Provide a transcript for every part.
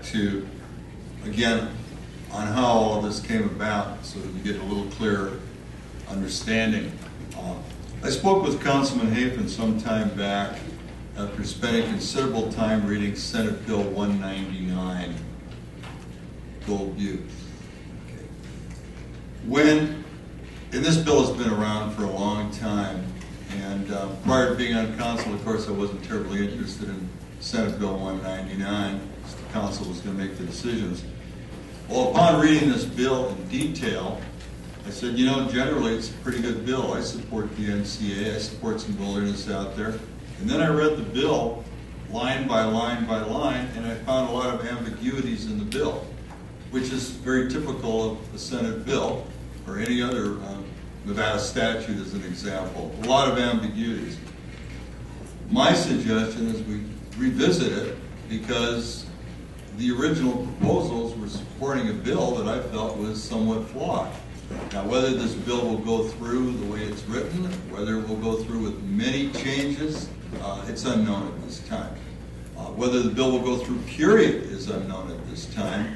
To, again, on how all of this came about so that you get a little clearer understanding. I spoke with Councilman Hafen some time back after spending considerable time reading Senate Bill 199, Gold Butte. Okay. And this bill has been around for a long time, and prior to being on council, of course, I wasn't terribly interested in Senate Bill 199. The council was going to make the decisions. Well, upon reading this bill in detail, I said, you know, generally it's a pretty good bill. I support the NCA, I support some wilderness out there. And then I read the bill line by line by line, and I found a lot of ambiguities in the bill, which is very typical of a Senate bill or any other Nevada statute as an example. A lot of ambiguities. My suggestion is we revisit it because the original proposals were supporting a bill that I felt was somewhat flawed. Now, whether this bill will go through the way it's written, whether it will go through with many changes, it's unknown at this time. Whether the bill will go through, period, is unknown at this time.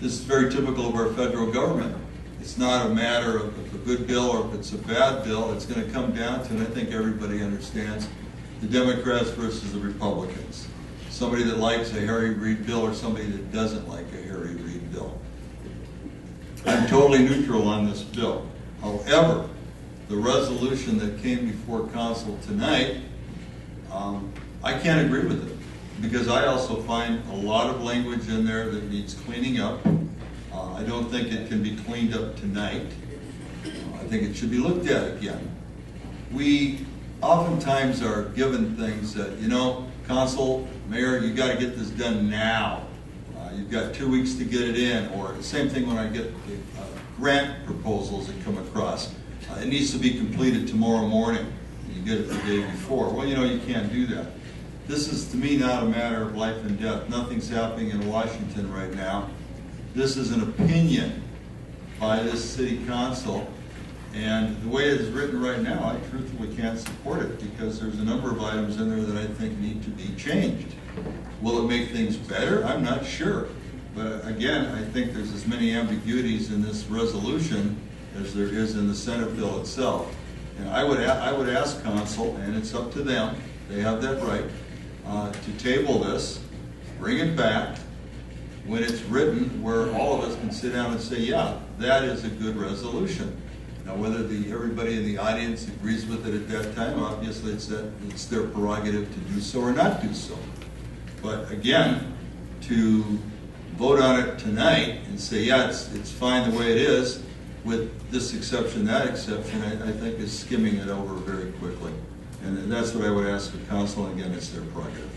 This is very typical of our federal government. It's not a matter of if a good bill or if it's a bad bill. It's going to come down to, and I think everybody understands, the Democrats versus the Republicans. Somebody that likes a Harry Reid bill or somebody that doesn't like a Harry Reid bill. I'm totally neutral on this bill. However, the resolution that came before council tonight, I can't agree with it because I also find a lot of language in there that needs cleaning up. I don't think it can be cleaned up tonight. I think it should be looked at again. We oftentimes are given things that, you know, council, mayor, you got to get this done now. You've got 2 weeks to get it in, or the same thing when I get the grant proposals that come across. It needs to be completed tomorrow morning. You get it the day before. Well, you know, you can't do that. This is, to me, not a matter of life and death. Nothing's happening in Washington right now. This is an opinion by this city council, and the way it is written right now, I truthfully can't support it because there's a number of items in there that I think need to be changed. Will it make things better? I'm not sure. But again, I think there's as many ambiguities in this resolution as there is in the Senate bill itself. And I would ask council, and it's up to them, they have that right, to table this, bring it back when it's written where all of us can sit down and say, yeah, that is a good resolution. Now, whether everybody in the audience agrees with it at that time, obviously it's their prerogative to do so or not do so. But again, to vote on it tonight and say, yeah, it's fine the way it is, with this exception, that exception, I think is skimming it over very quickly. And that's what I would ask the council, and again, it's their prerogative.